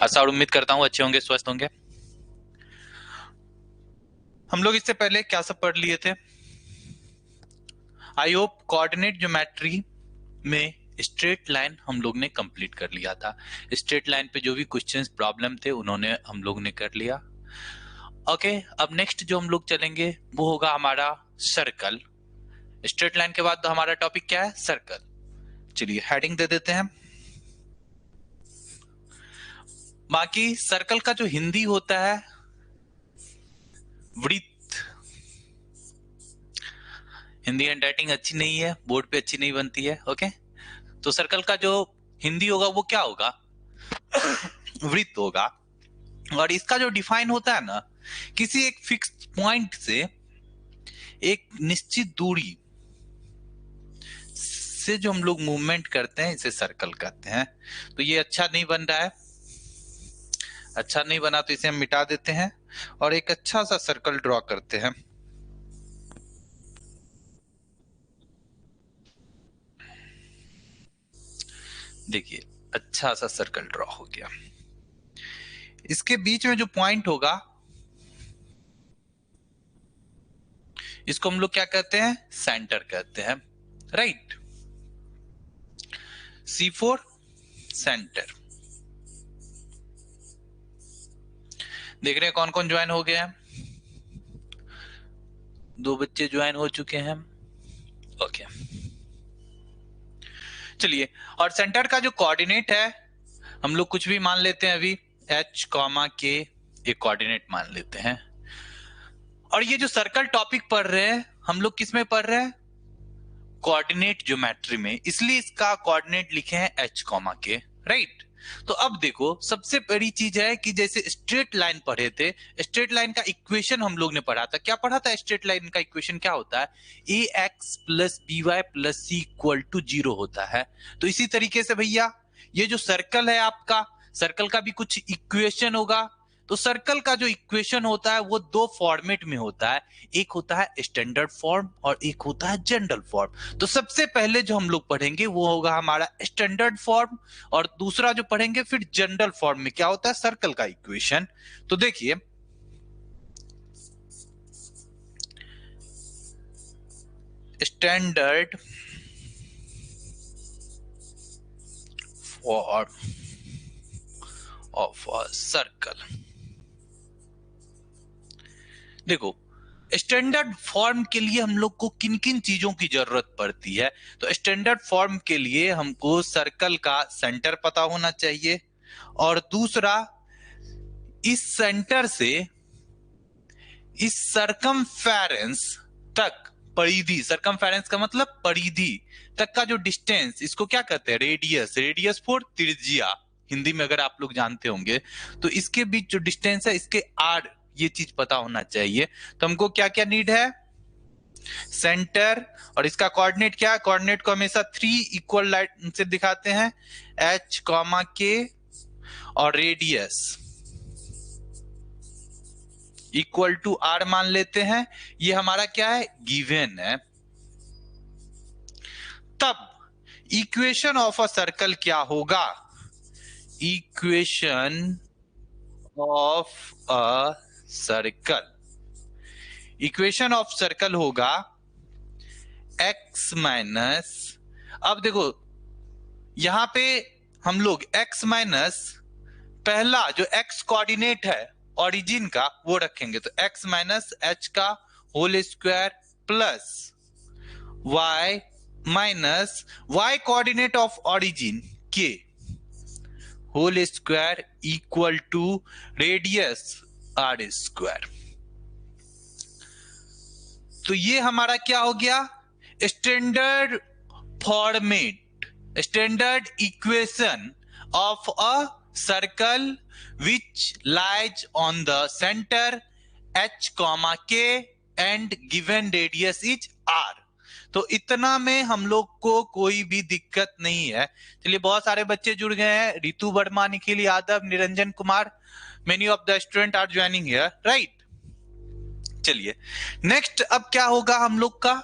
आशा और उम्मीद करता हूँ अच्छे होंगे, स्वस्थ होंगे। हम लोग इससे पहले क्या सब पढ़ लिए थे? आई होप कोऑर्डिनेट ज्योमेट्री में स्ट्रेट लाइन हम लोग ने कंप्लीट कर लिया था। स्ट्रेट लाइन पे जो भी क्वेश्चंस प्रॉब्लम थे उन्होंने हम लोग ने कर लिया। ओके, अब नेक्स्ट जो हम लोग चलेंगे वो होगा हमारा सर्कल। स्ट्रेट लाइन के बाद तो हमारा टॉपिक क्या है? सर्कल। चलिए हेडिंग दे देते हैं। बाकी सर्कल का जो हिंदी होता है वृत्त। हिंदी हैंड राइटिंग अच्छी नहीं है, बोर्ड पे अच्छी नहीं बनती है। ओके, तो सर्कल का जो हिंदी होगा वो क्या होगा? वृत्त होगा। और इसका जो डिफाइन होता है ना, किसी एक फिक्स पॉइंट से एक निश्चित दूरी से जो हम लोग मूवमेंट करते हैं इसे सर्कल कहते हैं। तो ये अच्छा नहीं बन रहा है, अच्छा नहीं बना तो इसे हम मिटा देते हैं और एक अच्छा सा सर्कल ड्रॉ करते हैं। देखिए, अच्छा सा सर्कल ड्रॉ हो गया। इसके बीच में जो पॉइंट होगा इसको हम लोग क्या कहते हैं? सेंटर कहते हैं, राइट। C4 centre. देख रहे हैं कौन कौन ज्वाइन हो गए हैं? दो बच्चे ज्वाइन हो चुके हैं। ओके, चलिए। और सेंटर का जो कोऑर्डिनेट है हम लोग कुछ भी मान लेते हैं अभी, H कॉमा के एक कोऑर्डिनेट मान लेते हैं। और ये जो सर्कल टॉपिक पढ़ रहे हैं हम लोग किस में पढ़ रहे हैं? कोऑर्डिनेट ज्योमेट्री में, इसलिए इसका कोऑर्डिनेट लिखे हैं H कॉमा के, राइट। तो अब देखो, सबसे बड़ी चीज है कि जैसे स्ट्रेट लाइन पढ़े थे, स्ट्रेट लाइन का इक्वेशन हम लोग ने पढ़ा था। क्या पढ़ा था? स्ट्रेट लाइन का इक्वेशन क्या होता है? ax plus B Y plus C equal to 0 होता है। तो इसी तरीके से भैया ये जो सर्कल है आपका, सर्कल का भी कुछ इक्वेशन होगा। तो सर्कल का जो इक्वेशन होता है वो दो फॉर्मेट में होता है, एक होता है स्टैंडर्ड फॉर्म और एक होता है जनरल फॉर्म। तो सबसे पहले जो हम लोग पढ़ेंगे वो होगा हमारा स्टैंडर्ड फॉर्म, और दूसरा जो पढ़ेंगे फिर जनरल फॉर्म में क्या होता है? सर्कल का इक्वेशन। तो देखिए, standard form of a circle. देखो, स्टैंडर्ड फॉर्म के लिए हम लोग को किन किन चीजों की जरूरत पड़ती है? तो स्टैंडर्ड फॉर्म के लिए हमको सर्कल का सेंटर पता होना चाहिए, और दूसरा इस सेंटर से इस सरकमफेरेंस तक, परिधि, सरकमफेरेंस का मतलब परिधि तक का जो डिस्टेंस, इसको क्या कहते हैं? रेडियस। रेडियस फॉर त्रिज्या, हिंदी में अगर आप लोग जानते होंगे। तो इसके बीच जो डिस्टेंस है इसके आर, ये चीज पता होना चाहिए। तो हमको क्या क्या नीड है? सेंटर, और इसका कोऑर्डिनेट क्या है? कोऑर्डिनेट को हमेशा 3 इक्वल लाइन से दिखाते हैं, H कॉमा के, और रेडियस इक्वल टू आर मान लेते हैं। ये हमारा क्या है? गिवन है। तब इक्वेशन ऑफ अ सर्कल क्या होगा? Equation of a circle, equation of circle होगा x माइनस, अब देखो यहां पे हम लोग x माइनस पहला जो x कोऑर्डिनेट है ओरिजिन का वो रखेंगे, तो x माइनस h का whole square plus y minus y coordinate of origin k whole square equal to radius r square. तो ये हमारा क्या हो गया? Standard format, standard equation of a circle which lies on the centre h comma k and given radius is r। तो इतना में हम लोग को कोई भी दिक्कत नहीं है। चलिए, बहुत सारे बच्चे जुड़ गए हैं, Ritu Verma, Nikhil Yadav, Niranjan Kumar, many of the student are joining here, right. चलिए नेक्स्ट, अब क्या होगा हम लोग का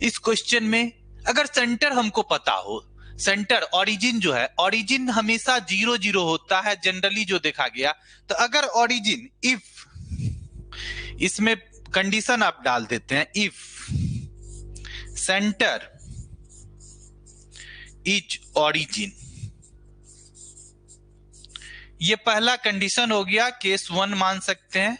इस क्वेश्चन में? अगर सेंटर हमको पता हो, सेंटर ओरिजिन जो है, ओरिजिन हमेशा 0 0 होता है जनरली जो देखा गया। तो अगर ओरिजिन इफ, इसमें कंडीशन आप डाल देते हैं, इफ सेंटर इज ओरिजिन, ये पहला कंडीशन हो गया, केस 1 मान सकते हैं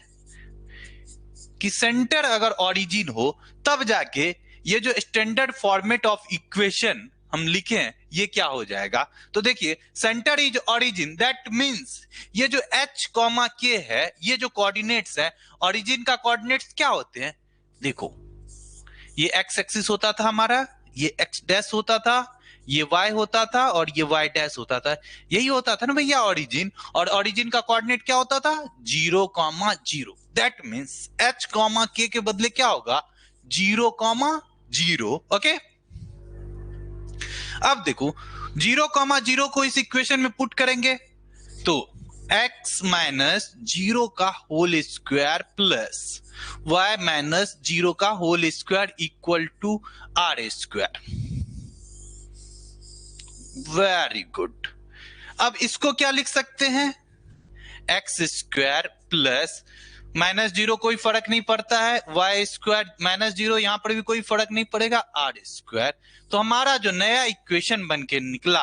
कि सेंटर अगर ओरिजिन हो तब जाके ये जो स्टैंडर्ड फॉर्मेट ऑफ इक्वेशन हम लिखे हैं ये क्या हो जाएगा। तो देखिए centre is origin, that means ये जो h कॉमा k है, ये जो कोऑर्डिनेट्स है, ओरिजिन का कोऑर्डिनेट्स क्या होते हैं, देखो ये x एक्सिस होता था हमारा, ये x डैश होता था, ये y होता था और ये y डैश होता था, यही होता था ना भैया ओरिजिन। और ओरिजिन का कोऑर्डिनेट क्या होता था, 0 comma 0, that means h comma k के बदले क्या होगा, 0 कॉमा 0। ओके, अब देखो 0 कॉमा 0 को इस इक्वेशन में पुट करेंगे तो x माइनस 0 का whole square plus y minus 0 का whole square equal to r square. Very good. अब इसको क्या लिख सकते हैं, एक्स स्क्वायर प्लस माइनस 0 कोई फर्क नहीं पड़ता है, वाई स्क्वायर माइनस 0 यहां पर भी कोई फर्क नहीं पड़ेगा, आर स्क्वायर। तो हमारा जो नया इक्वेशन बन के निकला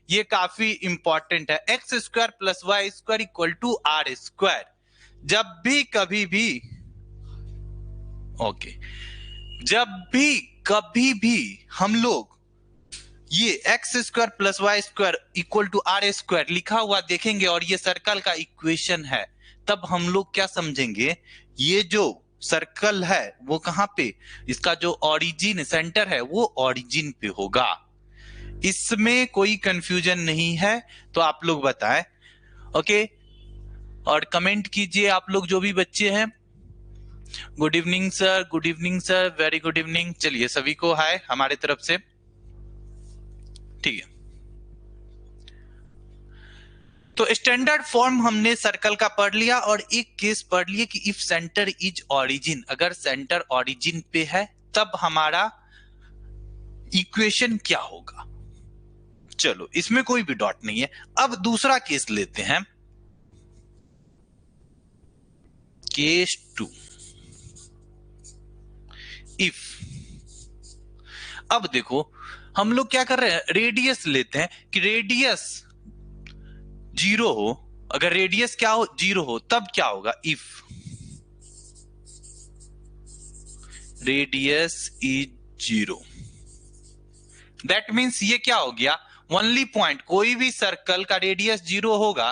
ये काफी इंपॉर्टेंट है, X square plus Y square equal to are square. जब भी कभी भी ओके, जब भी कभी भी हम लोग ये X square plus Y square equal to are square लिखा हुआ देखेंगे और ये सर्कल का इक्वेशन है, तब हम लोग क्या समझेंगे, ये जो सर्कल है वो कहां पे, इसका जो ओरिजिन सेंटर है वो ओरिजिन पे होगा, इसमें कोई कंफ्यूजन नहीं है। तो आप लोग बताएं, ओके, और कमेंट कीजिए आप लोग जो भी बच्चे हैं। Good evening sir, good evening sir, very good evening. चलिए सभी को हाय हमारे तरफ से, ठीक है। तो स्टैंडर्ड फॉर्म हमने सर्कल का पढ़ लिया और एक केस पढ़ लिया कि इफ सेंटर इज ओरिजिन, अगर सेंटर ओरिजिन पे है तब हमारा इक्वेशन क्या होगा। चलो इसमें कोई भी डॉट नहीं है। अब दूसरा केस लेते हैं, केस 2, इफ। अब देखो हम लोग क्या कर रहे हैं, रेडियस लेते हैं कि रेडियस 0 हो, अगर रेडियस क्या हो 0 हो तब क्या होगा, if radius is 0, that means ये क्या हो गया, ओनली पॉइंट, कोई भी सर्कल का रेडियस 0 होगा,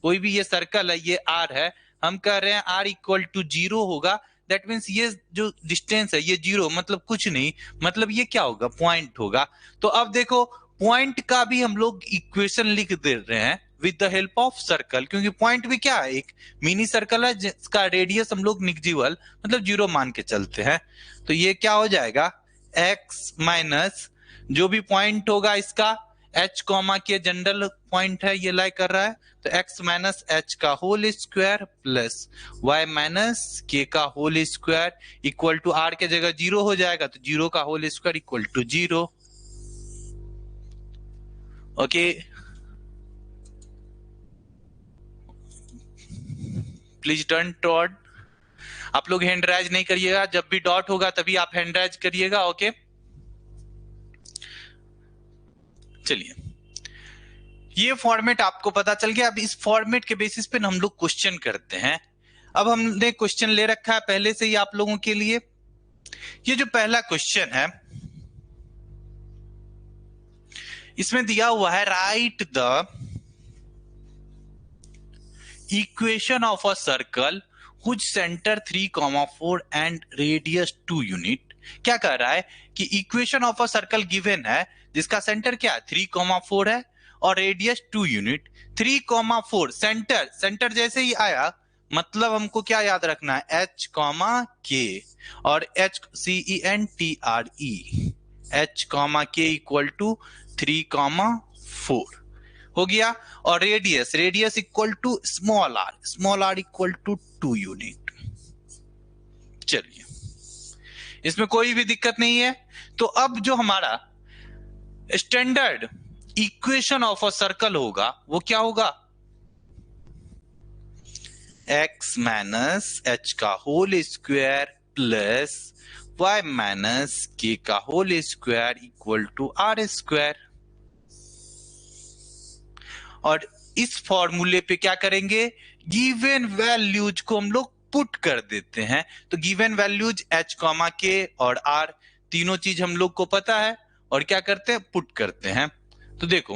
कोई भी ये सर्कल है ये r है, हम कह रहे हैं r इक्वल टू 0 होगा, दैट मींस ये जो डिस्टेंस है ये 0 मतलब कुछ नहीं, मतलब ये क्या होगा, पॉइंट होगा। तो अब देखो पॉइंट का भी हम लोग इक्वेशन लिख दे रहे हैं with the help of circle, क्योंकि पॉइंट भी क्या है, एक मिनी सर्कल है जिसका रेडियस हम लोग निगजिबल मतलब 0 मान के चलते हैं। तो ये क्या हो जाएगा, x माइनस जो भी पॉइंट होगा इसका h कॉमा के जनरल पॉइंट है ये लाई कर रहा है, तो x माइनस h का whole square plus y minus k का whole square equal to r के जगह 0 हो जाएगा, तो 0 का whole square equal to 0। Okay, please don't doubt, आप लोग हैंड राइज नहीं करिएगा, जब भी डॉट होगा तभी आप हैंड राइज करिएगा। ओके चलिए, ये फॉर्मेट आपको पता चल गया। अब इस फॉर्मेट के बेसिस पे हम लोग क्वेश्चन करते हैं। अब हमने क्वेश्चन ले रखा है पहले से ही आप लोगों के लिए। ये जो पहला क्वेश्चन है इसमें दिया हुआ है, write the equation of a circle whose centre 3,4 and radius 2 unit. क्या कह रहा है कि equation of a circle given है जिसका सेंटर क्या है 3,4 है और रेडियस 2 यूनिट। 3,4 सेंटर, सेंटर जैसे ही आया मतलब हमको क्या याद रखना है, h कॉमा k और HCENTRE, h comma k equal to 3,4 हो गया। और radius, radius equal to small r equal to 2 unit. चलिए इसमें कोई भी दिक्कत नहीं है। तो अब जो हमारा standard equation of a circle होगा वो क्या होगा, x माइनस एच का whole square plus y minus k का whole square equal to are square. और इस फॉर्मूले पे क्या करेंगे, गिवन वैल्यूज को हम लोग पुट कर देते हैं। तो गिवन वैल्यूज h कॉमा के और r तीनों चीज हम लोग को पता है, और क्या करते हैं, पुट करते हैं। तो देखो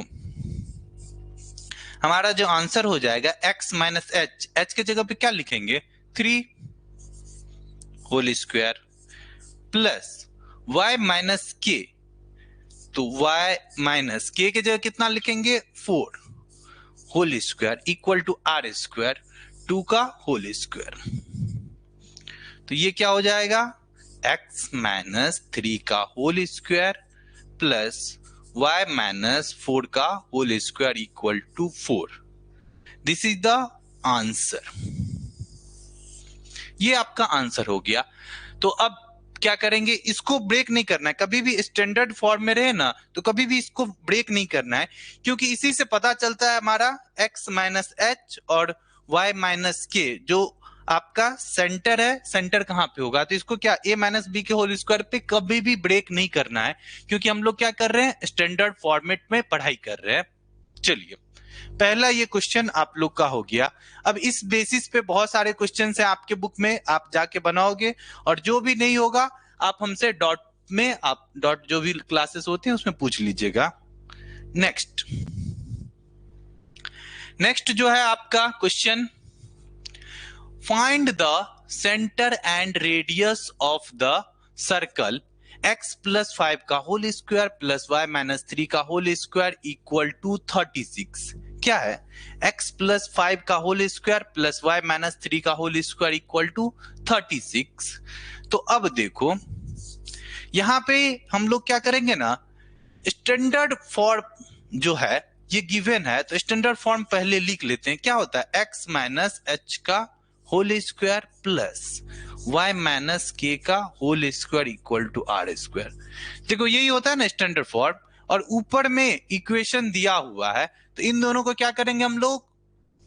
हमारा जो आंसर हो जाएगा x माइनस एच, एच के जगह पे क्या लिखेंगे 3 whole square plus y minus k, तो y माइनस के जगह कितना लिखेंगे 4 whole square equal to are square 2 का होल स्क्वायर। तो ये क्या हो जाएगा, x माइनस 3 का whole square plus y minus 4 का whole square equal to 4। This is the answer. ये आपका आंसर हो गया। तो अब क्या करेंगे, इसको ब्रेक नहीं करना है, कभी भी स्टैंडर्ड फॉर्म में रहे ना तो कभी भी इसको ब्रेक नहीं करना है, क्योंकि इसी से पता चलता है हमारा x माइनस एच और y माइनस के जो आपका सेंटर है, सेंटर कहाँ पे होगा। तो इसको क्या a माइनस बी के होल स्क्वायर पे कभी भी ब्रेक नहीं करना है, क्योंकि हम लोग क्या कर रहे हैं, स्टैंडर्ड फॉर्मेट में पढ़ाई कर रहे हैं। चलिए पहला ये क्वेश्चन आप लोग का हो गया। अब इस बेसिस पे बहुत सारे क्वेश्चन है आपके बुक में, आप जाके बनाओगे, और जो भी नहीं होगा आप हमसे डॉट में, आप डॉट जो भी क्लासेस होते हैं उसमें पूछ लीजिएगा। नेक्स्ट जो है आपका question, find the centre and radius of the circle x plus 5 का whole square plus y minus 3 का होल स्क्वायर इक्वल टू 36। क्या है, x प्लस 5 का whole square plus y minus 3 का होल स्क्वायर इक्वल टू 36। तो अब देखो यहां पे हम लोग क्या करेंगे ना, स्टैंडर्ड फॉर्म जो है ये गिवन है, तो स्टैंडर्ड फॉर्म पहले लिख लेते हैं। क्या होता है, x माइनस एच का whole square plus y minus k का whole square equal to are square. देखो यही होता है ना स्टैंडर्ड फॉर्म, और ऊपर में इक्वेशन दिया हुआ है, तो इन दोनों को क्या करेंगे हम लोग,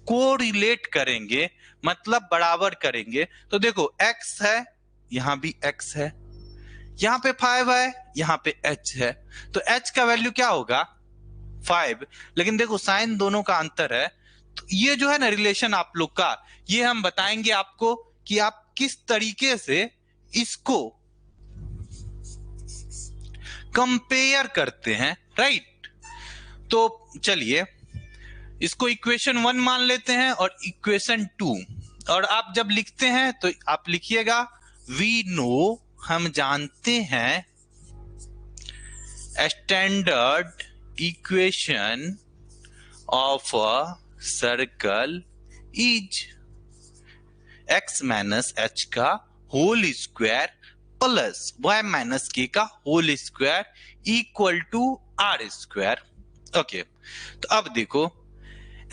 कोरिलेट करेंगे, मतलब बराबर करेंगे। तो देखो x है, यहां भी x है, यहां पे 5 है, यहां पे h है, तो h का वैल्यू क्या होगा 5। लेकिन देखो साइन दोनों का अंतर है, तो ये जो है ना रिलेशन आप लोग का, ये हम बताएंगे आपको कि आप किस तरीके से इसको कंपेयर करते हैं, राइट। तो चलिए इसको इक्वेशन 1 मान लेते हैं और इक्वेशन 2, और आप जब लिखते हैं तो आप लिखिएगा वी नो, हम जानते हैं, standard equation of a circle is x minus h का whole square plus y minus k का whole square equal to are square. Okay, तो अब देखो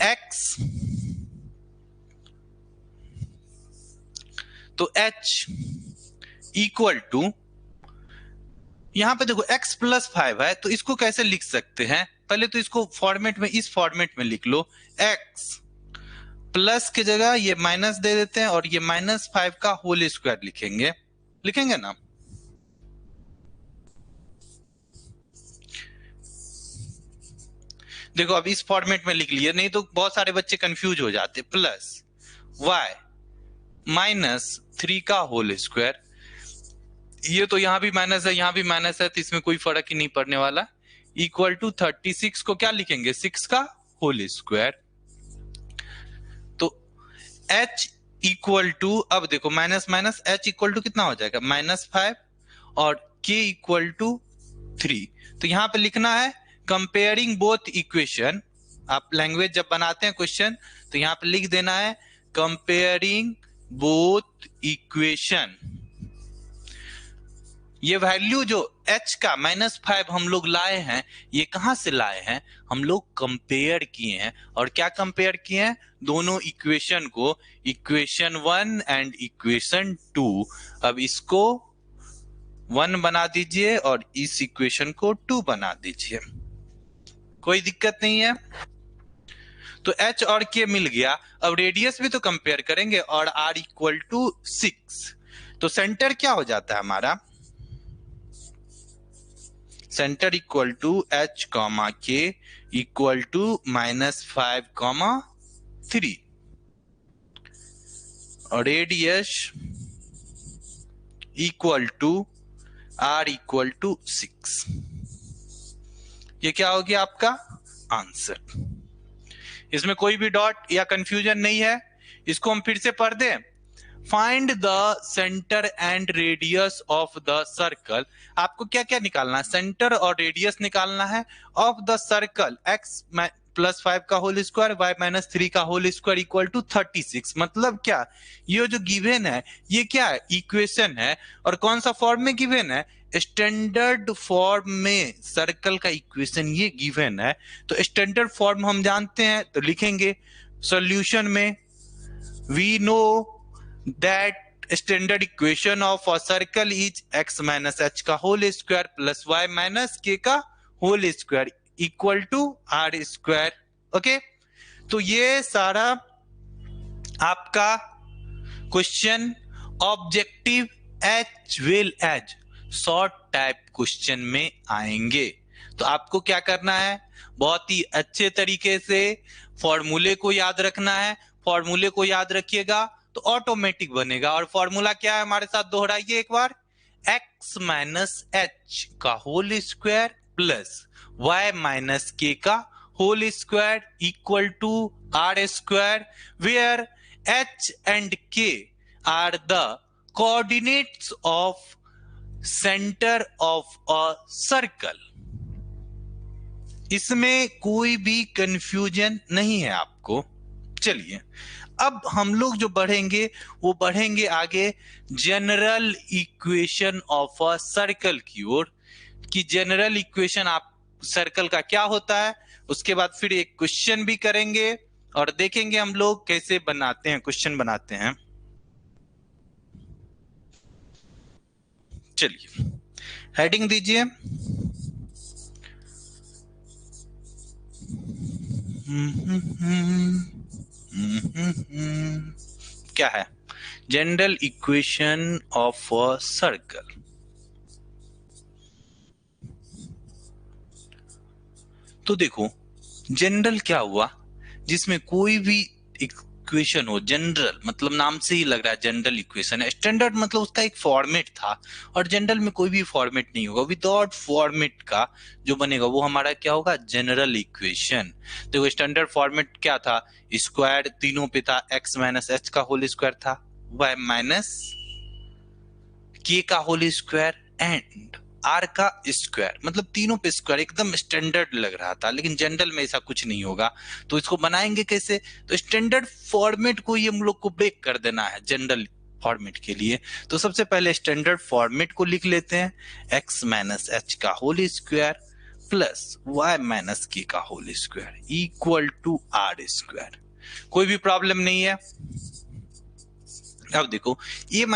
x, तो h इक्वल टू, यहां पे देखो x प्लस 5 है, तो इसको कैसे लिख सकते हैं, पहले तो इसको फॉर्मेट में, इस फॉर्मेट में लिख लो, x प्लस की जगह ये माइनस दे देते हैं और ये माइनस 5 का होल स्क्वायर लिखेंगे, लिखेंगे ना। देखो अब इस फॉर्मेट में लिख लिए, नहीं तो बहुत सारे बच्चे कंफ्यूज हो जाते, प्लस y माइनस 3 का होल स्क्वायर, ये तो यहां भी माइनस है, यहां भी माइनस है, तो इसमें कोई फर्क ही नहीं पड़ने वाला, इक्वल टू 36 को क्या लिखेंगे 6 का होल स्क्वायर। तो h इक्वल टू, अब देखो minus minus h equal to कितना हो जाएगा माइनस 5 और k इक्वल टू 3। तो यहां पे लिखना है कंपेयरिंग बोथ इक्वेशन, आप लैंग्वेज जब बनाते हैं क्वेश्चन तो यहां पे लिख देना है कंपेयरिंग बोथ इक्वेशन। ये वैल्यू जो h का माइनस 5 हम लोग लाए हैं, ये कहां से लाए हैं, हम लोग कंपेयर किए हैं। और क्या कंपेयर किए हैं, दोनों इक्वेशन को, इक्वेशन 1 एंड इक्वेशन 2। अब इसको 1 बना दीजिए और इस इक्वेशन को 2 बना दीजिए। कोई दिक्कत नहीं है। तो h और k मिल गया। अब रेडियस भी तो कंपेयर करेंगे और r इक्वल टू 6। तो सेंटर क्या हो जाता है हमारा, centre equal to h comma k equal to -5,3 और radius equal to r equal to 6। ये क्या हो गया आपका आंसर। इसमें कोई भी डॉट या कंफ्यूजन नहीं है। इसको हम फिर से पढ़ दें। Find the centre and radius of the circle. आपको क्या क्या निकालना है, सेंटर और रेडियस निकालना है ऑफ द सर्कल x +5 का होल स्क्वायर y -3 का होल स्क्वायर इक्वल टू 36। मतलब क्या, ये जो गिवन है ये क्या है, इक्वेशन है। और कौन सा फॉर्म में गिवन है, स्टैंडर्ड फॉर्म में सर्कल का इक्वेशन ये गिवन है। तो स्टैंडर्ड फॉर्म हम जानते हैं, तो लिखेंगे सॉल्यूशन में we know that standard equation of a circle is x - h का whole square plus y - k का whole square equal to r square. Okay, तो ये सारा आपका question objective as well as short type question में आएंगे। तो आपको क्या करना है, बहुत ही अच्छे तरीके से फॉर्मूले को याद रखना है। फॉर्मूले को याद रखिएगा तो ऑटोमेटिक बनेगा। और फॉर्मूला क्या है हमारे साथ दोहराइए एक बार, x -h का whole square plus y -k का whole square equal to r square, where h and k are the coordinates of center of a circle। इसमें कोई भी कंफ्यूजन नहीं है आपको। चलिए अब हम लोग जो बढ़ेंगे वो बढ़ेंगे आगे general equation of a circle की ओर, कि जनरल इक्वेशन आप सर्कल का क्या होता है। उसके बाद फिर एक क्वेश्चन भी करेंगे और देखेंगे हम लोग कैसे बनाते हैं, क्वेश्चन बनाते हैं। चलिए हेडिंग दीजिए। क्या है, general equation of a circle. तो देखो जनरल क्या हुआ, जिसमें कोई भी इक्वेशन हो, जनरल मतलब नाम से ही लग रहा है जनरल इक्वेशन है। स्टैंडर्ड मतलब उसका एक फॉर्मेट था, और जनरल में कोई भी फॉर्मेट नहीं होगा। विदाउट फॉर्मेट का जो बनेगा वो हमारा क्या होगा, जनरल इक्वेशन। देखो स्टैंडर्ड फॉर्मेट क्या था, स्क्वायर तीनों पे था, x -h का होल स्क्वायर था, y -k का होल स्क्वायर एंड r का स्क्वायर, मतलब तीनों पे स्क्वायर, एकदम स्टैंडर्ड लग रहा था। लेकिन जनरल में ऐसा कुछ नहीं होगा। तो इसको बनाएंगे कैसे, तो स्टैंडर्ड फॉर्मेट को ही हम लोग को ब्रेक कर देना है जनरल फॉर्मेट के लिए। तो सबसे पहले स्टैंडर्ड फॉर्मेट को लिख लेते हैं, x -h का whole square plus y -k का whole square equal to r square. कोई भी प्रॉब्लम नहीं है। अब देखो a -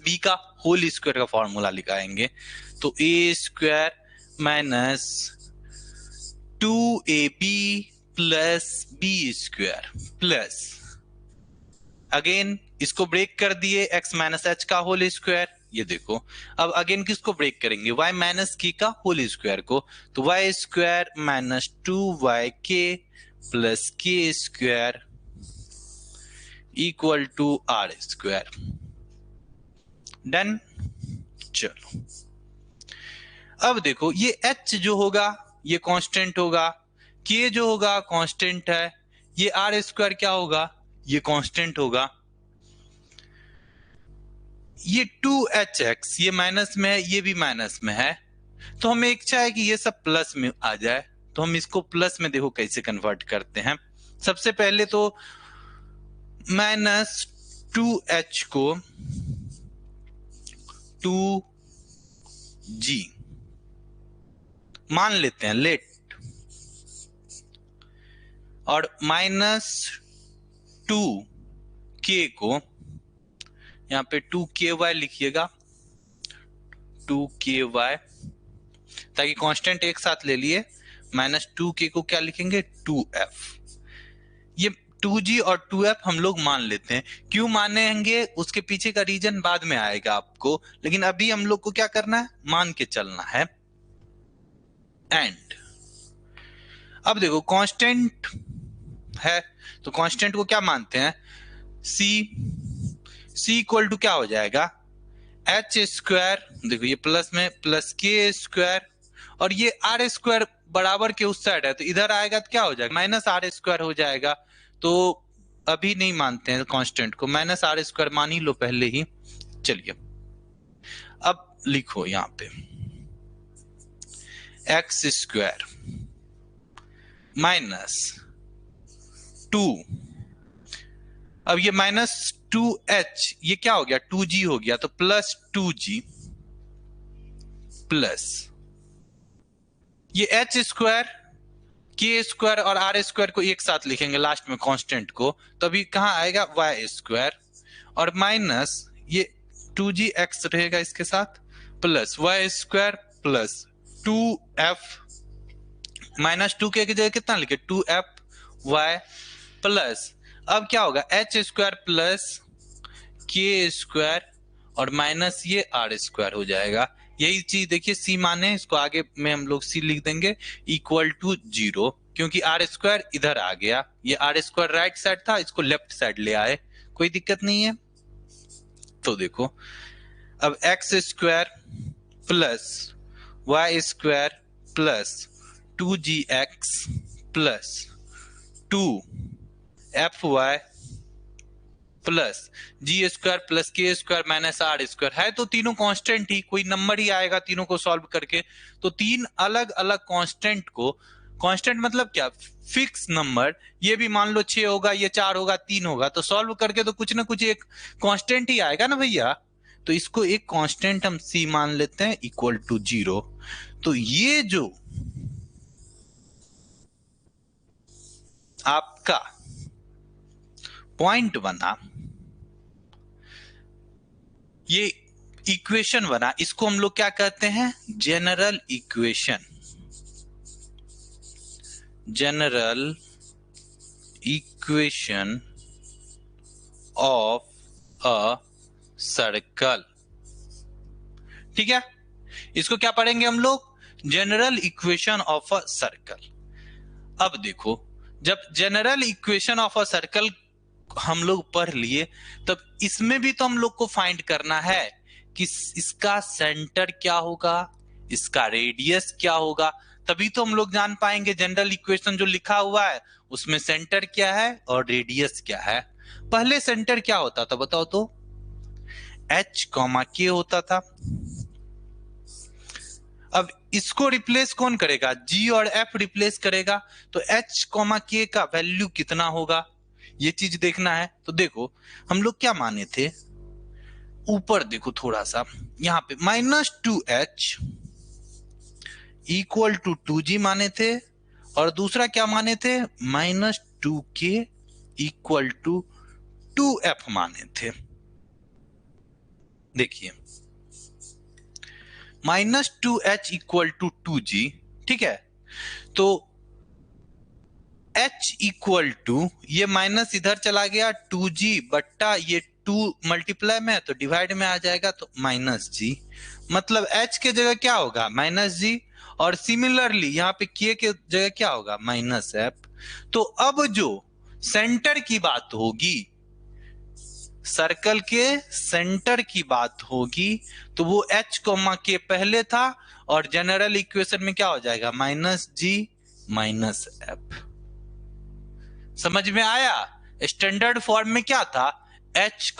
b का होल स्क्वायर का फॉर्मूला लिखाएंगे, तो a square minus 2ab plus b square plus, again इसको ब्रेक कर दिए, x -h का होल स्क्वायर। ये देखो अब अगेन किसको ब्रेक करेंगे, y -k का होल स्क्वायर को, तो y square minus 2yk plus k square equal to r square. Done. चलो अब देखो ये h जो होगा ये कांस्टेंट होगा, k जो होगा कांस्टेंट है, ये r स्क्वायर क्या होगा, ये कांस्टेंट होगा। ये 2hx ये माइनस में है, ये भी माइनस में है। तो हमें इच्छा है कि ये सब प्लस में आ जाए, तो हम इसको प्लस में देखो कैसे कन्वर्ट करते हैं। सबसे पहले तो -2h को 2g मान लेते हैं, लेट, और -2k को यहाँ पे 2ky लिखिएगा, 2ky, ताकि कांस्टेंट एक साथ ले लिए, -2k को क्या लिखेंगे 2f। ये 2g और 2f हम लोग मान लेते हैं। क्यों मानेंगे उसके पीछे का रीजन बाद में आएगा आपको, लेकिन अभी हम लोग को क्या करना है, मान के चलना है। एंड अब देखो कांस्टेंट है तो कांस्टेंट को क्या मानते हैं, c इक्वल टू क्या हो जाएगा एच स्क्वायर, देखो ये प्लस में प्लस के स्क्वायर, और ये आर स्क्वायर बराबर के उस साइड है तो इधर आएगा तो क्या हो जाएगा माइनस आर स्क्वायर हो जाएगा। तो अभी नहीं मानते हैं कांस्टेंट को, माइनस आर स्क्वायर मान ही लो पहले ही। चलिए अब लिखो यहां पे एक्स स्क्वायर माइनस 2, अब ये -2h ये क्या हो गया 2g हो गया, तो प्लस 2g प्लस ये एच स्क्वायर के स्क्वायर और आर स्क्वायर को एक साथ लिखेंगे लास्ट में कांस्टेंट को, तो अभी कहां आएगा वाई स्क्वायर, और माइनस ये 2gx रहेगा इसके साथ, plus Y square plus 2f, -2k की जगह कितना लिखे 2f y प्लस, अब क्या होगा H square plus k square और माइनस ये आर स्क्वायर हो जाएगा। यही चीज देखिए सी माने, इसको आगे में हम लोग सी लिख देंगे इक्वल टू 0, क्योंकि आर स्क्वायर इधर आ गया, ये आर स्क्वायर राइट साइड था इसको लेफ्ट साइड ले आए, कोई दिक्कत नहीं है। तो देखो अब x square plus Y square plus 2gx plus 2fy plus g square plus k square minus r square है, तो तीनों कांस्टेंट ही, कोई नंबर ही आएगा तीनों को सॉल्व करके। तो तीन अलग अलग कांस्टेंट को, कांस्टेंट मतलब क्या फिक्स नंबर, ये भी मान लो 6 होगा, ये 4 होगा, 3 होगा, तो सॉल्व करके तो कुछ ना कुछ एक कांस्टेंट ही आएगा ना भैया। तो इसको एक कांस्टेंट हम सी मान लेते हैं इक्वल टू 0। तो ये जो आपका पॉइंट बना, ये इक्वेशन बना, इसको हम लोग क्या कहते हैं general equation, general equation of a circle. ठीक है, इसको क्या पढ़ेंगे हम लोग general equation of a circle. अब देखो जब general equation of a circle हम लोग पढ़ लिए, तब इसमें भी तो हम लोग को फाइंड करना है कि इसका सेंटर क्या होगा, इसका रेडियस क्या होगा, तभी तो हम लोग जान पाएंगे जनरल इक्वेशन जो लिखा हुआ है उसमें सेंटर क्या है और रेडियस क्या है। पहले सेंटर क्या होता था बताओ तो, h, k होता था। अब इसको रिप्लेस कौन करेगा, g और f रिप्लेस करेगा, तो h, k का वैल्यू कितना होगा ये चीज देखना है। तो देखो हम लोग क्या माने थे, ऊपर देखो थोड़ा सा यहाँ पे -2h इक्वल टू 2g माने थे, और दूसरा क्या माने थे -2k इक्वल टू 2f माने थे। देखिए -2h इक्वल टू 2g, ठीक है, तो h इक्वल टू ये माइनस इधर चला गया 2g बट्टा ये 2 मल्टीप्लाई में है तो डिवाइड में आ जाएगा, तो -g, मतलब h के जगह क्या होगा -g, और सिमिलरली यहाँ पे k के जगह क्या होगा -f। तो अब जो सेंटर की बात होगी, सर्कल के सेंटर की बात होगी, तो वो h, k पहले था, और जनरल इक्वेशन में क्या हो जाएगा -g -f। समझ में आया, स्टैंडर्ड फॉर्म में क्या था h,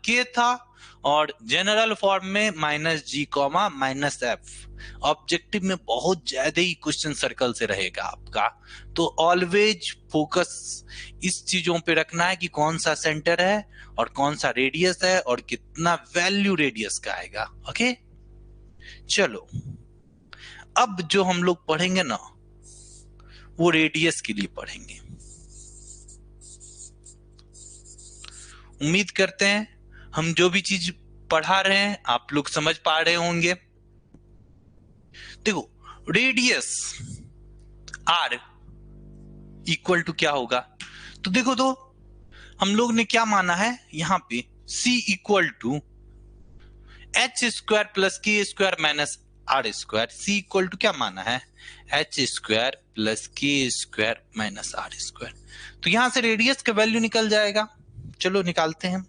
k था, और जनरल फॉर्म में -g -f। ऑब्जेक्टिव में बहुत ज्यादा ही क्वेश्चन सर्कल से रहेगा आपका, तो ऑलवेज फोकस इस चीजों पे रखना है कि कौन सा सेंटर है और कौन सा रेडियस है और कितना वैल्यू रेडियस का आएगा। ओके चलो अब जो हम लोग पढ़ेंगे ना वो रेडियस के लिए पढ़ेंगे। उम्मीद करते हैं हम जो भी चीज पढ़ा रहे हैं आप लोग समझ पा रहे होंगे। देखो रेडियस आर इक्वल टू क्या होगा? तो देखो, तो हम लोग ने क्या माना है यहाँ पे, C equal to h square plus k square minus r square. C equal to क्या माना है? H square plus k square minus r square. तो यहां से रेडियस का वैल्यू निकल जाएगा, चलो निकालते हैं।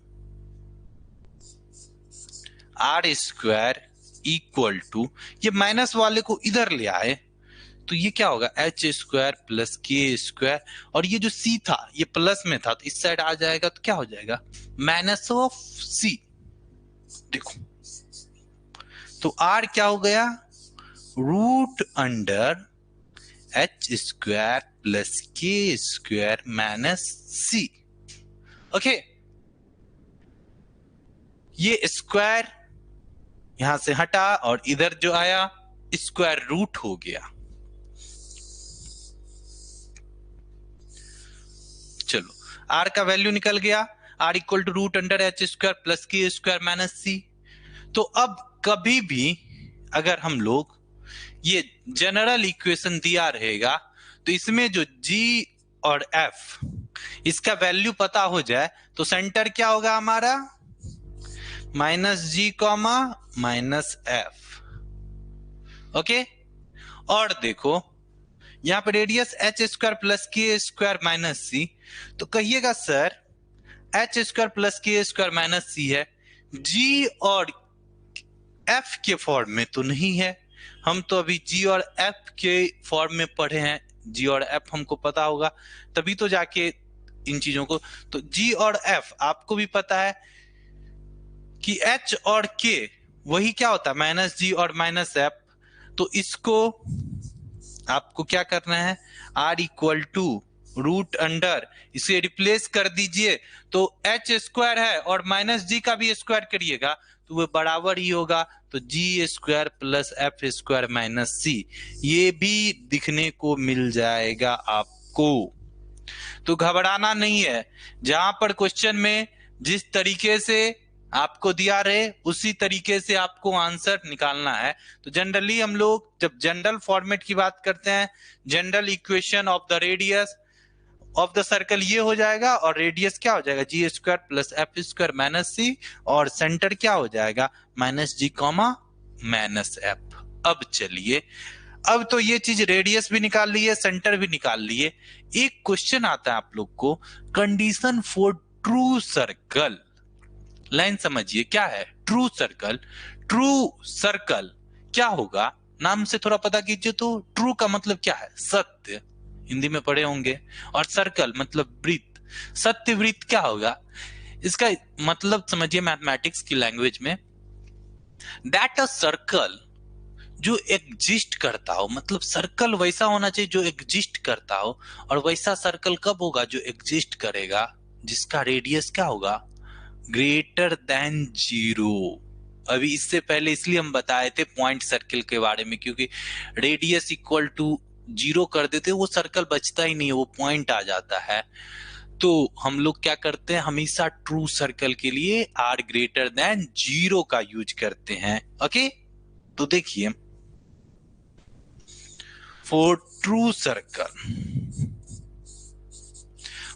आर स्क्वायर इक्वल टू, ये माइनस वाले को इधर ले आए तो ये क्या होगा, H square plus k square, और ये जो सी था ये प्लस में था तो इस साइड आ जाएगा तो क्या हो जाएगा, माइनस ऑफ सी। देखो तो आर क्या हो गया, root under h square plus k square minus c. Okay, ये स्क्वायर यहां से हटा और इधर जो आया स्क्वायर रूट हो गया। चलो आर का वैल्यू निकल गया, r equal to root under h square plus k square minus c. तो अब कभी भी अगर हम लोग ये जनरल इक्वेशन दिया रहेगा तो इसमें जो जी और एफ इसका वैल्यू पता हो जाए तो सेंटर क्या होगा हमारा, minus g comma minus F. Okay, और देखो यहां पर radius H square plus k square minus c, तो कहिएगा sir H square plus k square minus सी है, जी और एफ के फॉर्म में तो नहीं है। हम तो अभी जी और एफ के फॉर्म में पढ़े हैं, जी और एफ हमको पता होगा तभी तो जाके इन चीजों को, तो जी और एफ आपको भी पता है कि एच और के वही क्या होता है, माइनस जी और माइनस एफ। तो इसको आपको क्या करना है, r equal to root under, इसे रिप्लेस कर दीजिए तो एच स्क्वायर है और माइनस जी का भी स्क्वायर करिएगा तो वो बराबर ही होगा, तो g square plus f square minus c, ये भी दिखने को मिल जाएगा आपको। तो घबराना नहीं है, जहां पर क्वेश्चन में जिस तरीके से आपको दिया रहे उसी तरीके से आपको आंसर निकालना है। तो जनरली हम लोग जब जनरल फॉर्मेट की बात करते हैं, general equation of the radius of the circle ये हो जाएगा और रेडियस क्या हो जाएगा, g square plus f square minus c, और सेंटर क्या हो जाएगा, minus g comma minus f. अब चलिए, अब तो ये चीज रेडियस भी निकाल लिए, सेंटर भी निकाल लिए, एक क्वेश्चन आता है आप लोग को, condition for true circle. Line समझिए क्या है ट्रू सर्कल। ट्रू सर्कल क्या होगा, नाम से थोड़ा पता कीजिए। तो ट्रू का मतलब क्या है, सत्य, हिंदी में पढ़े होंगे, और सर्कल मतलब वृत्त, सत्य वृत्त क्या होगा, इसका मतलब समझिए मैथमेटिक्स की लैंग्वेज में, दैट अ सर्कल जो एग्जिस्ट करता हो, मतलब सर्कल वैसा होना चाहिए जो एग्जिस्ट करता हो, और वैसा सर्कल कब होगा, जो एग्जिस्ट करेगा जिसका रेडियस क्या होगा, ग्रेटर देन जीरो। अभी इससे पहले इसलिए हम बताए थे पॉइंट सर्कल के बारे में, क्योंकि रेडियस इक्वल टू जीरो कर देते वो सर्कल बचता ही नहीं है, वो पॉइंट आ जाता है। तो हम लोग क्या करते हैं, हमेशा ट्रू सर्कल के लिए आर ग्रेटर देन जीरो का यूज करते हैं। ओके, तो देखिए फॉर ट्रू सर्कल,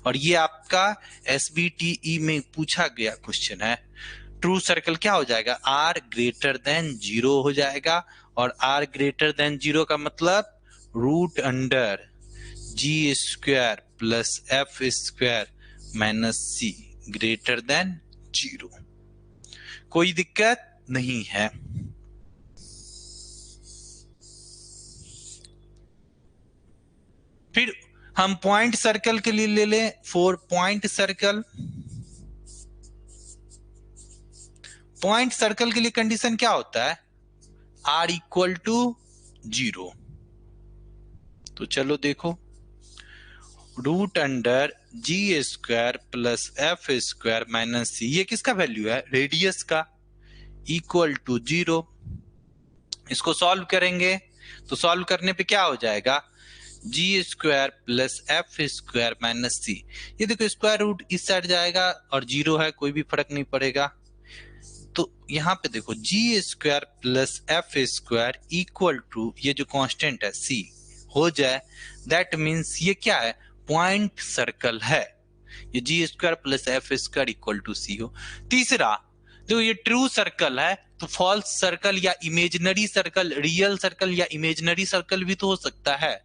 और ये आपका एसबीटीई में पूछा गया क्वेश्चन है, ट्रू सर्कल क्या हो जाएगा, आर ग्रेटर देन जीरो हो जाएगा, और आर ग्रेटर देन जीरो का मतलब root under g square plus f square minus c greater than zero. कोई दिक्कत नहीं है। फिर हम पॉइंट सर्कल के लिए ले लें, for point circle, point circle के लिए कंडीशन क्या होता है, आर इक्वल टू जीरो। तो चलो देखो, root under g square plus f square minus c, ये किसका वैल्यू है, रेडियस का, इक्वल टू जीरो। इसको सॉल्व करेंगे तो सॉल्व करने पे क्या हो जाएगा, g square plus f square minus c, ये देखो स्क्वायर रूट इस साइड जाएगा और जीरो है, कोई भी फर्क नहीं पड़ेगा। तो यहाँ पे देखो g square plus f square equal to ये जो कांस्टेंट है सी हो जाए, दैट मीन्स ये क्या है, पॉइंट सर्कल है। ये g square plus f square equal to c हो। तीसरा, जो ये ट्रू सर्कल है तो फॉल्स सर्कल या इमेजिनरी सर्कल, रियल सर्कल या इमेजिनरी सर्कल भी तो हो सकता है।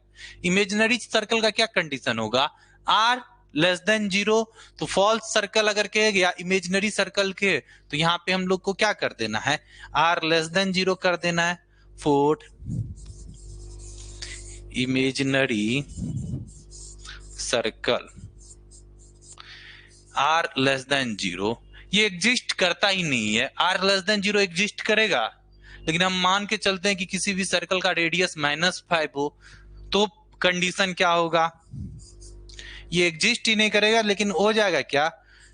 इमेजिनरी सर्कल का क्या कंडीशन होगा, आर लेस देन जीरो। तो फॉल्स सर्कल अगर के या इमेजिनरी सर्कल के, तो यहाँ पे हम लोग को क्या कर देना है, आर लेस देन जीरो कर देना है। For imaginary circle r less than zero, ये एग्जिस्ट करता ही नहीं है। R less than zero exist करेगा, लेकिन हम मान के चलते हैं कि किसी भी सर्कल का रेडियस -5 हो, तो कंडीशन क्या होगा, ये एग्जिस्ट ही नहीं करेगा। लेकिन हो जाएगा क्या,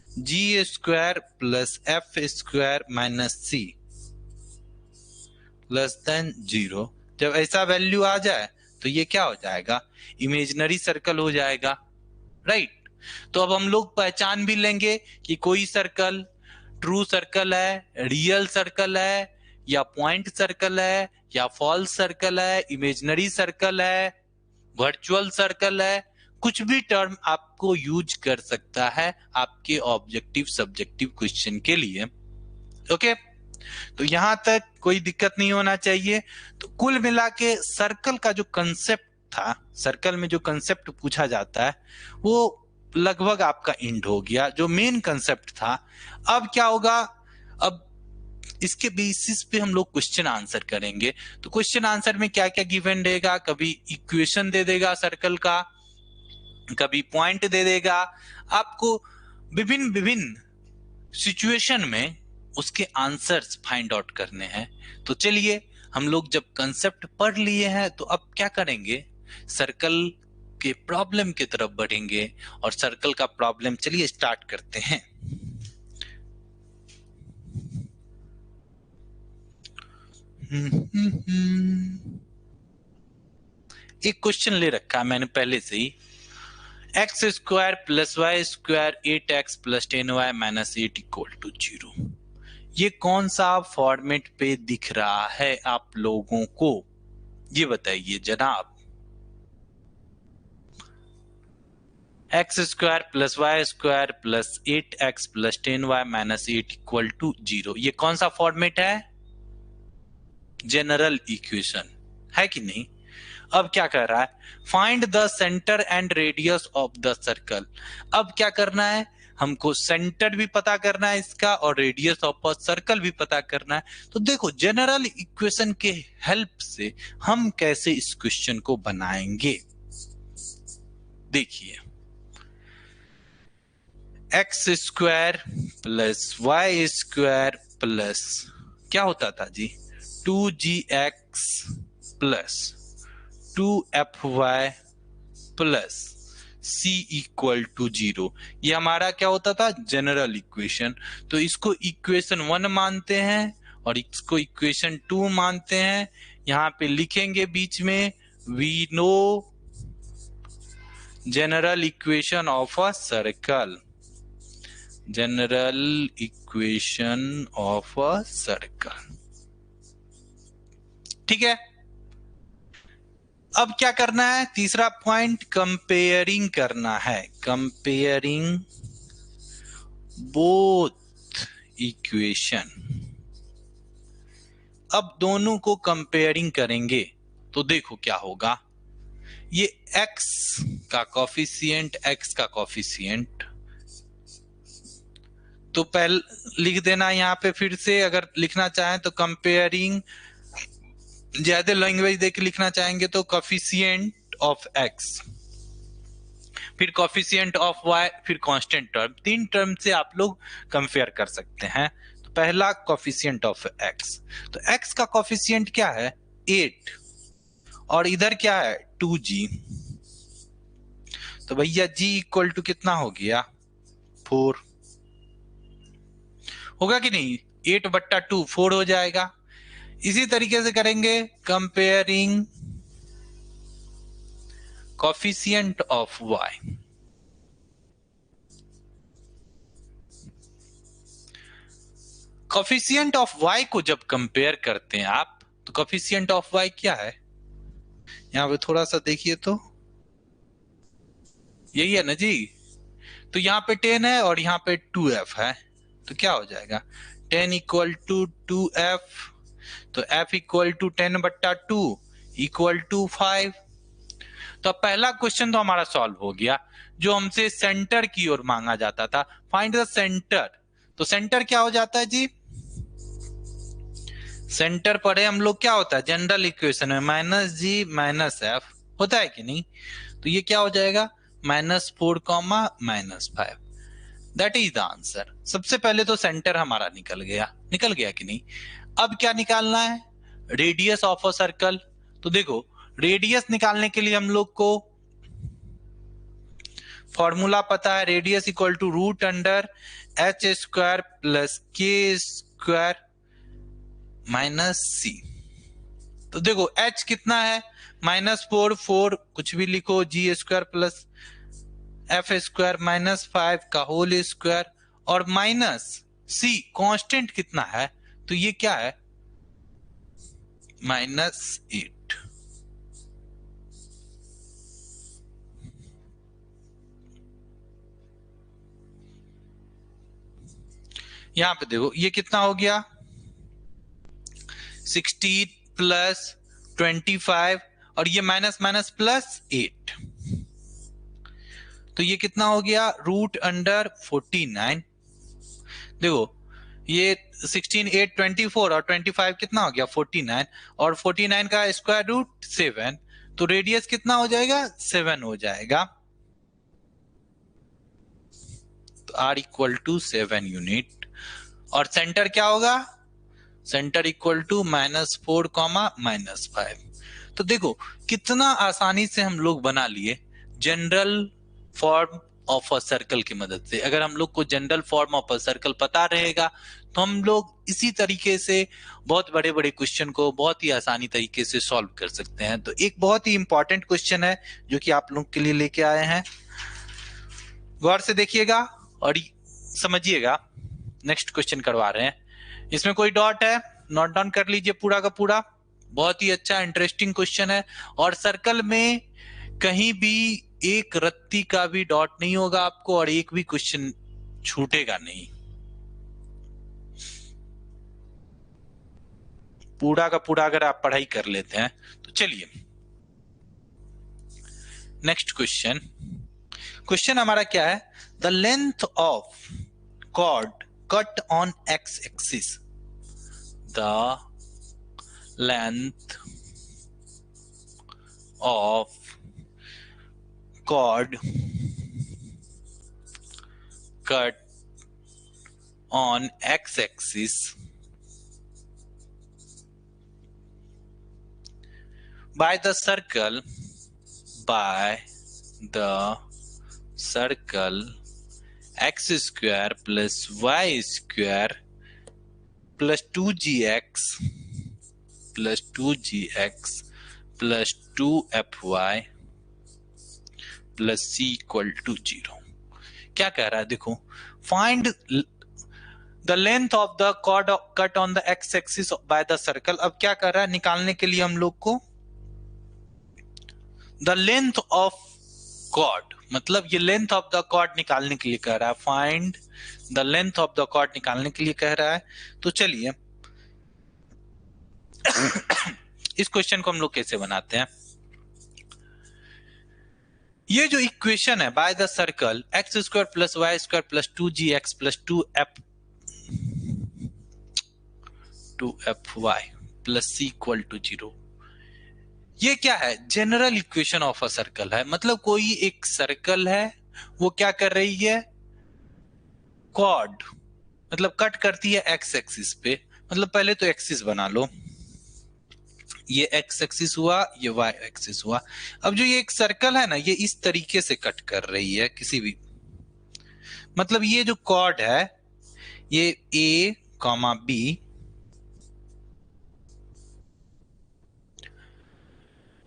g square plus f square minus c less than zero. जब ऐसा वैल्यू आ जाए तो ये क्या हो जाएगा, इमेजिनरी सर्कल हो जाएगा, राइट। तो अब हम लोग पहचान भी लेंगे कि कोई सर्कल ट्रू सर्कल है, रियल सर्कल है, या पॉइंट सर्कल है, या फॉल्स सर्कल है, इमेजिनरी सर्कल है, वर्चुअल सर्कल है। कुछ भी टर्म आपको यूज कर सकता है आपके ऑब्जेक्टिव सब्जेक्टिव क्वेश्चन के लिए, ओके। तो यहां तक कोई दिक्कत नहीं होना चाहिए। तो कुल मिला के सर्कल का जो कंसेप्ट था, सर्कल में जो कंसेप्ट पूछा जाता है वो लगभग आपका एंड हो गया, जो मेन कंसेप्ट था। अब क्या होगा, अब इसके बेसिस पे हम लोग क्वेश्चन आंसर करेंगे। तो क्वेश्चन आंसर में क्या क्या गिवन देगा, कभी इक्वेशन दे देगा सर्कल का, कभी पॉइंट दे देगा। आपको विभिन्न विभिन्न सिचुएशन में उसके आंसर्स फाइंड आउट करने हैं। तो चलिए, हम लोग जब कंसेप्ट पढ़ लिए हैं तो अब क्या करेंगे, सर्कल के प्रॉब्लम की तरफ बढ़ेंगे। और सर्कल का प्रॉब्लम चलिए स्टार्ट करते हैं। एक क्वेश्चन ले रखा है मैंने पहले से ही, x square plus Y square 8x plus 10y minus 8 equal to 0। ये कौन सा फॉर्मेट पे दिख रहा है आप लोगों को, ये बताइए जनाब। X square plus Y square plus 8x plus 10y minus 8 equal to 0, ये कौन सा फॉर्मेट है, जनरल इक्वेशन है कि नहीं। अब क्या कर रहा है, find the centre and radius of the circle. अब क्या करना है, हमको सेंटर भी पता करना है इसका और रेडियस ऑफ अ सर्कल भी पता करना है। तो देखो, जनरल इक्वेशन के हेल्प से हम कैसे इस क्वेश्चन को बनाएंगे। देखिए, x square plus Y square plus क्या होता था जी, 2gx plus 2fy plus c equal to 0, ये हमारा क्या होता था, जनरल इक्वेशन। तो इसको इक्वेशन 1 मानते हैं और इसको इक्वेशन 2 मानते हैं। यहाँ पे लिखेंगे बीच में, we know general equation of a circle, general equation of a circle, ठीक है। अब क्या करना है, तीसरा पॉइंट कंपेयरिंग करना है, कंपेयरिंग बोथ इक्वेशन। अब दोनों को कंपेयरिंग करेंगे तो देखो क्या होगा, ये x का कॉफिशिएंट, x का कॉफिशिएंट, तो पहले लिख देना यहाँ पे, फिर से अगर लिखना चाहें तो कंपेयरिंग, ज्यादा लैंग्वेज देके लिखना चाहेंगे तो कॉफिशिएंट ऑफ x, फिर कॉफिशिएंट ऑफ y, फिर कांस्टेंट टर्म। 3 टर्म से आप लोग कंपेयर कर सकते हैं। तो पहला कॉफिशिएंट ऑफ x, तो x का कॉफिशिएंट क्या है, 8, और इधर क्या है 2g। तो भैया g इक्वल टू कितना हो गया, 4 होगा कि नहीं, 8/2 4 हो जाएगा। इसी तरीके से करेंगे comparing coefficient of y, coefficient of y को जब कंपेयर करते हैं आप, तो कोफिशिएंट ऑफ y क्या है, यहाँ पे थोड़ा सा देखिए तो यही है ना जी। तो यहाँ पे 10 है और यहाँ पे 2f है, तो क्या हो जाएगा 10 इक्वल टू 2f, तो f equal to 10/2 equal to 5। तो अब पहला क्वेश्चन तो हमारा सॉल्व हो गया, जो हमसे सेंटर की ओर मांगा जाता था, फाइंड द सेंटर। तो सेंटर क्या हो जाता है जी, सेंटर पढ़े हम लोग, क्या होता है जनरल इक्वेशन में -g - f होता है कि नहीं। तो ये क्या हो जाएगा -4, -5, दैट इज द आंसर। सबसे पहले तो सेंटर हमारा निकल गया कि नहीं। अब क्या निकालना है, रेडियस ऑफ अ सर्कल। तो देखो रेडियस निकालने के लिए हम लोग को फॉर्मूला पता है, radius equal to √h² plus k² minus c। तो देखो h कितना है -4 कुछ भी लिखो, g² प्लस f² -5 का होल स्क्वायर, और माइनस c कांस्टेंट कितना है, तो ये क्या है -8। यहां पे देखो ये कितना हो गया 16 प्लस 25, और ये माइनस माइनस प्लस 8, तो ये कितना हो गया √49। देखो ये 16 8 24 और 25 कितना हो गया 49, और 49 का स्क्वायर रूट 7, तो रेडियस कितना हो जाएगा 7 हो जाएगा। तो r इक्वल टू 7 यूनिट, और सेंटर क्या होगा, सेंटर इक्वल टू -4, -5। तो देखो कितना आसानी से हम लोग बना लिए general form of a circle की मदद से। अगर हम लोग को general form of a circle पता रहेगा तो हम लोग इसी तरीके से बहुत बड़े बड़े क्वेश्चन को बहुत ही आसानी तरीके से सॉल्व कर सकते हैं। तो एक बहुत ही इंपॉर्टेंट क्वेश्चन है जो कि आप लोग के लिए लेके आए हैं, गौर से देखिएगा और समझिएगा। नेक्स्ट क्वेश्चन करवा रहे हैं, इसमें कोई डॉट है नोट डाउन कर लीजिए पूरा का पूरा, बहुत ही अच्छा इंटरेस्टिंग क्वेश्चन है। और सर्कल में कहीं भी एक रत्ती का भी डॉट नहीं होगा आपको, और एक भी क्वेश्चन छूटेगा नहीं, पूरा का पूरा अगर आप पढ़ाई कर लेते हैं तो। चलिए नेक्स्ट क्वेश्चन, क्वेश्चन हमारा क्या है, the length of chord cut on x axis, the length of chord cut on x-axis by the circle x square plus y square plus 2gx plus 2fy plus c equal to 0। क्या कह रहा है देखो, find the length of the chord cut on the x axis by the circle. अब क्या कर रहा है, निकालने के लिए हम लोग को द लेंथ ऑफ कॉर्ड, मतलब ये लेंथ ऑफ द कॉर्ड निकालने के लिए कह रहा है, find the length of the chord निकालने के लिए कह रहा है। तो चलिए इस क्वेश्चन को हम लोग कैसे बनाते हैं, ये जो इक्वेशन है by the circle x² plus y² plus 2gx plus 2fy plus c equal to 0, ये क्या है general equation of a circle है। मतलब कोई एक सर्कल है, वो क्या कर रही है, कॉर्ड मतलब कट करती है एक्स एक्सिस पे। मतलब पहले तो एक्सिस बना लो, ये एक्स एक्सिस हुआ, ये वाई एक्सिस हुआ। अब जो ये एक सर्कल है ना, ये इस तरीके से कट कर रही है किसी भी, मतलब ये जो कॉर्ड है ये ए कॉमा बी,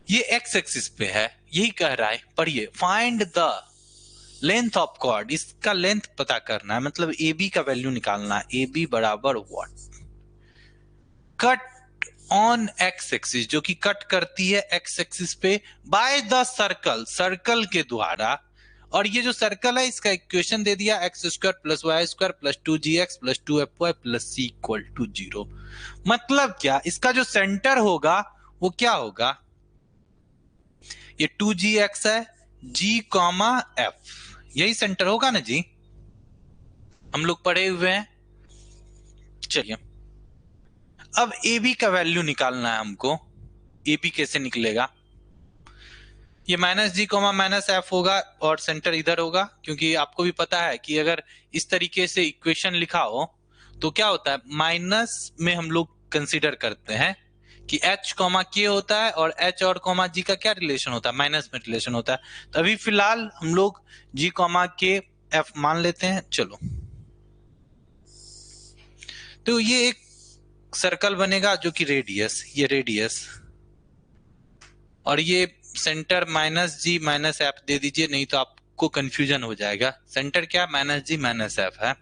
ये एक्स एक्सिस पे है, यही कह रहा है। पढ़िए, find the length of chord, इसका लेंथ पता करना है, मतलब ए बी का वैल्यू निकालना है। ए बी बराबर what, cut on x axis, जो कि कट करती है एक्स एक्सिस पे बाय द सर्कल, सर्कल के द्वारा। और ये जो सर्कल है इसका इक्वेशन दे दिया x square plus Y square plus 2gx plus 2fy plus c equal to 0। मतलब क्या, इसका जो सेंटर होगा वो क्या होगा, ये 2gx है, g कॉमा f, यही सेंटर होगा ना जी, हम लोग पढ़े हुए हैं। चलिए अब ए बी का वैल्यू निकालना है हमको। ए बी कैसे निकलेगा, ये minus g comma minus F होगा और सेंटर इधर होगा, क्योंकि आपको भी पता है कि अगर इस तरीके से इक्वेशन लिखा हो तो क्या होता है, माइनस में हम लोग कंसीडर करते हैं कि h कॉमा के होता है और h और कॉमा जी का क्या रिलेशन होता है, माइनस में रिलेशन होता है। तो अभी फिलहाल हम लोग g कॉमा के f मान लेते हैं। चलो तो ये एक सर्कल बनेगा जो कि रेडियस, ये रेडियस, और ये सेंटर माइनस जी माइनस एफ दे दीजिए, नहीं तो आपको कंफ्यूजन हो जाएगा। सेंटर क्या, माइनस जी माइनस एफ है।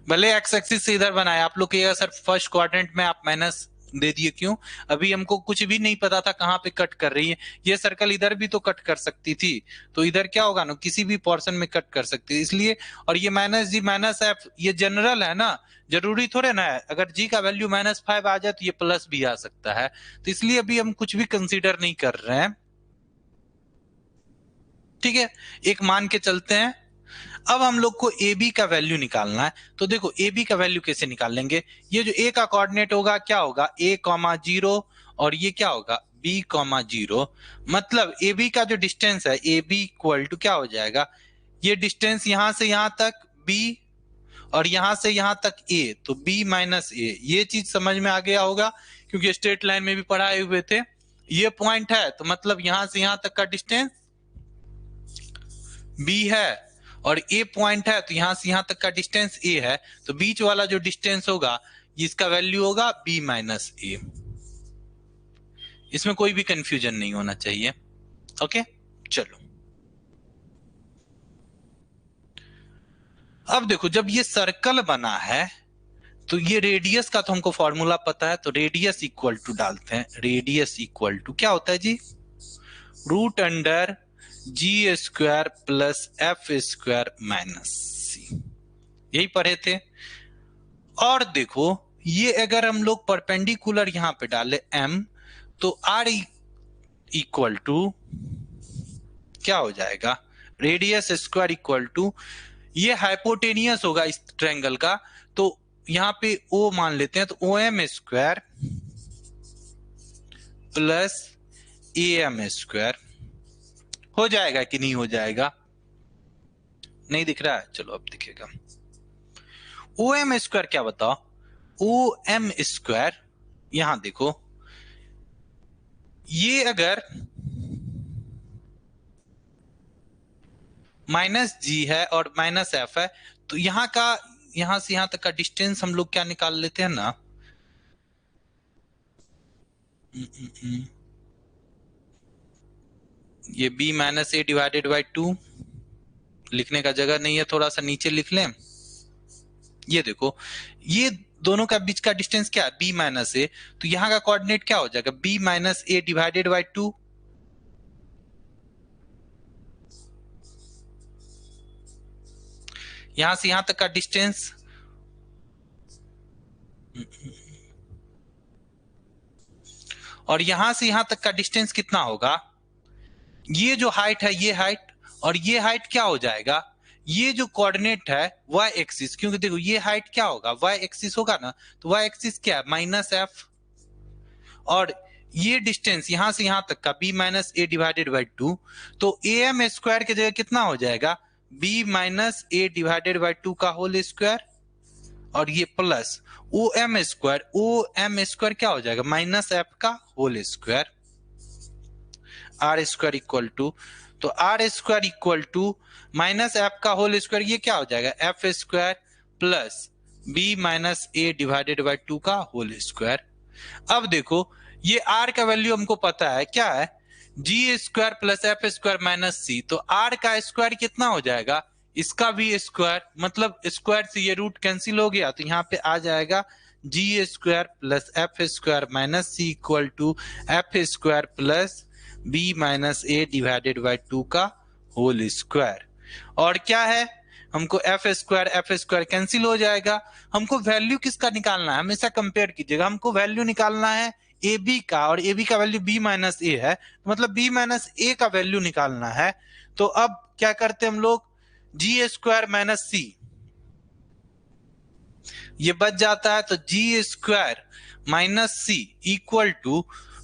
भले एक्स एक्सिस से इधर बनाए, आप लोग कहिएगा सर फर्स्ट क्वाड्रेंट में आप माइनस दे दिए क्यों, अभी हमको कुछ भी नहीं पता था कहाँ पे कट कर रही है। ये सर्कल इधर भी तो कट कर सकती थी, तो इधर क्या होगा ना, किसी भी पोर्शन में कट कर सकती है, इसलिए। और ये माइनस जी माइनस एफ ये जनरल है ना, जरूरी थोड़े ना है अगर जी का वैल्यू -5 आ जाए तो ये प्लस भी आ सकता है, तो इसलिए अभी हम कुछ भी कंसीडर नहीं कर रहे हैं। ठीक है, एक मान के चलते हैं। अब हम लोग को ए बी का वैल्यू निकालना है, तो देखो ए बी का वैल्यू कैसे निकाल लेंगे, ये जो ए का कोऑर्डिनेट होगा क्या होगा, a कॉमा 0, और ये क्या होगा b कॉमा 0। मतलब ए बी का जो डिस्टेंस है ए बी इक्वल टू क्या हो जाएगा, ये डिस्टेंस यहां से यहां तक b और यहां से यहां तक a, तो b माइनस a। ये चीज समझ में आ गया होगा क्योंकि स्ट्रेट लाइन में भी पढ़ाए हुए थे। ये पॉइंट है तो मतलब यहां से यहां तक का डिस्टेंस b है, और a पॉइंट है तो यहां से यहां तक का डिस्टेंस a है, तो बीच वाला जो डिस्टेंस होगा इसका वैल्यू होगा b माइनस a। इसमें कोई भी कंफ्यूजन नहीं होना चाहिए। ओके चलो, अब देखो जब ये सर्कल बना है तो ये रेडियस का तो हमको फॉर्मूला पता है, तो रेडियस इक्वल टू डालते हैं, रेडियस इक्वल टू क्या होता है जी, root under g square plus f square minus c, यही पढ़े थे। और देखो ये अगर हम लोग परपेंडिकुलर यहां पे डाले m, तो आर इक्वल टू क्या हो जाएगा, रेडियस स्क्वायर इक्वल टू, ये हाइपोटेनियस होगा इस ट्रायंगल का, तो यहां पे o मान लेते हैं, तो O M square plus A M square हो जाएगा कि नहीं हो जाएगा, नहीं दिख रहा है, चलो अब दिखेगा। ओ एम स्क्वायर क्या बताओ, ओ एम स्क्वायर, यहां देखो ये अगर माइनस जी है और माइनस एफ है, तो यहां का यहां से यहां तक का डिस्टेंस हम लोग क्या निकाल लेते हैं ना, ये b minus a divided by 2, लिखने का जगह नहीं है, थोड़ा सा नीचे लिख लें। ये देखो ये दोनों का बीच का डिस्टेंस क्या है, b माइनस ए, तो यहाँ का कोऑर्डिनेट क्या हो जाएगा, b minus a divided by 2। यहां से यहां तक का डिस्टेंस, और यहां से यहां तक का डिस्टेंस कितना होगा, ये जो हाइट है ये हाइट, और ये हाइट क्या हो जाएगा, ये जो कोऑर्डिनेट है y एक्सिस, क्योंकि देखो ये हाइट क्या होगा y एक्सिस होगा ना, तो y एक्सिस क्या है माइनस एफ, और ये डिस्टेंस यहां से यहां तक का b minus a divided by 2, तो ए एम स्क्वायर की जगह कितना हो जाएगा, b minus a divided by 2 का होल स्क्वायर, और ये प्लस ओ एम स्क्वायर क्या हो जाएगा, माइनस एफ का whole square, r square equal to, तो r square equal to minus f का होल स्क्वायर, ये क्या हो जाएगा f square plus b minus a divided by 2 का होल स्क्वायर। अब देखो ये आर का वैल्यू हमको पता है क्या है, g square plus f square minus c, तो आर का स्क्वायर कितना हो जाएगा, इसका भी स्क्वायर, मतलब स्क्वायर से ये रूट कैंसिल हो गया, तो यहाँ पे आ जाएगा g square plus f square minus c equal to f square plus b minus a divided by 2 का होल स्क्वायर। और क्या है, हमको एफ स्क्वायर कैंसिल हो जाएगा। हमको वैल्यू किसका निकालना है, हमेशा कंपेयर कीजिएगा। हमको वैल्यू निकालना है ए बी का, और ए बी का वैल्यू बी माइनस ए है, मतलब बी माइनस ए का वैल्यू निकालना है। तो अब क्या करते हम लोग, जी स्क्वायर माइनस सी ये बच जाता है, तो g square minus c equal to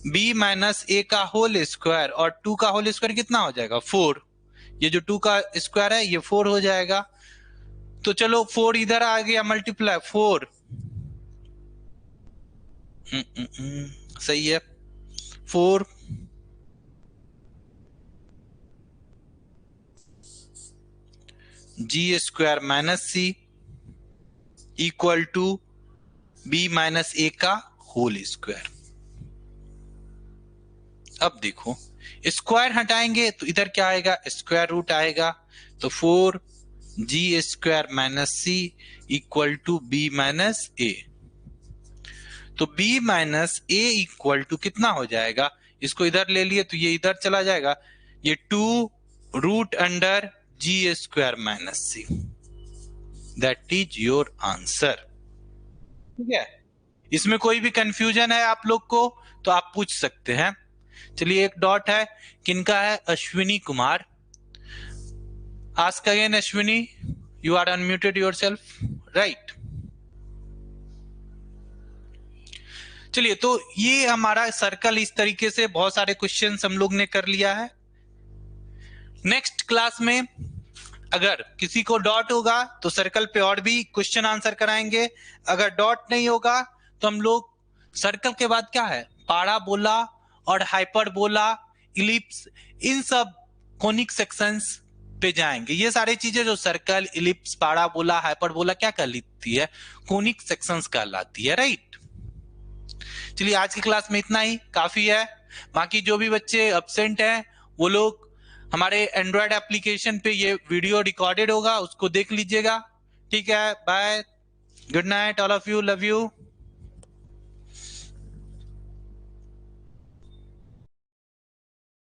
b minus a का होल स्क्वायर, और 2 का होल स्क्वायर कितना हो जाएगा 4। ये जो 2 का स्क्वायर है ये 4 हो जाएगा। तो चलो 4 इधर आ गया मल्टीप्लाई 4, सही है 4 g square minus c equal to b minus a का होल स्क्वायर। अब देखो स्क्वायर हटाएंगे तो इधर क्या आएगा, स्क्वायर रूट आएगा। तो 4 g square minus c equal to b minus a. तो b minus a equal to कितना हो जाएगा, इसको इधर ले लिए तो ये इधर चला जाएगा, ये 2 root under g square minus c. That is your answer. ठीक है, इसमें कोई भी कंफ्यूजन है आप लोग को तो आप पूछ सकते हैं। चलिए एक डॉट है, किनका है, Ashwini Kumar. Ask again Ashwini, you are unmuted yourself, right. चलिए तो ये हमारा सर्कल, इस तरीके से बहुत सारे क्वेश्चंस हम लोग ने कर लिया है। नेक्स्ट क्लास में अगर किसी को डॉट होगा तो सर्कल पे और भी क्वेश्चन आंसर कराएंगे। अगर डॉट नहीं होगा तो हम लोग सर्कल के बाद क्या है, पाराबोला और हाइपरबोला, इलिप्स, इन सब कोनिक सेक्शंस पे जाएंगे। ये सारी चीजें जो सर्कल, इलिप्स, पाराबोला, हाइपरबोला क्या कहलाती है, कोनिक सेक्शंस कहलाती है, राइट। चलिए आज की क्लास में इतना ही काफी है। बाकी जो भी बच्चे एब्सेंट हैं वो लोग हमारे एंड्रॉयड एप्लीकेशन पे ये वीडियो रिकॉर्डेड होगा, उसको देख लीजिएगा। ठीक है, bye, good night all of you, love you.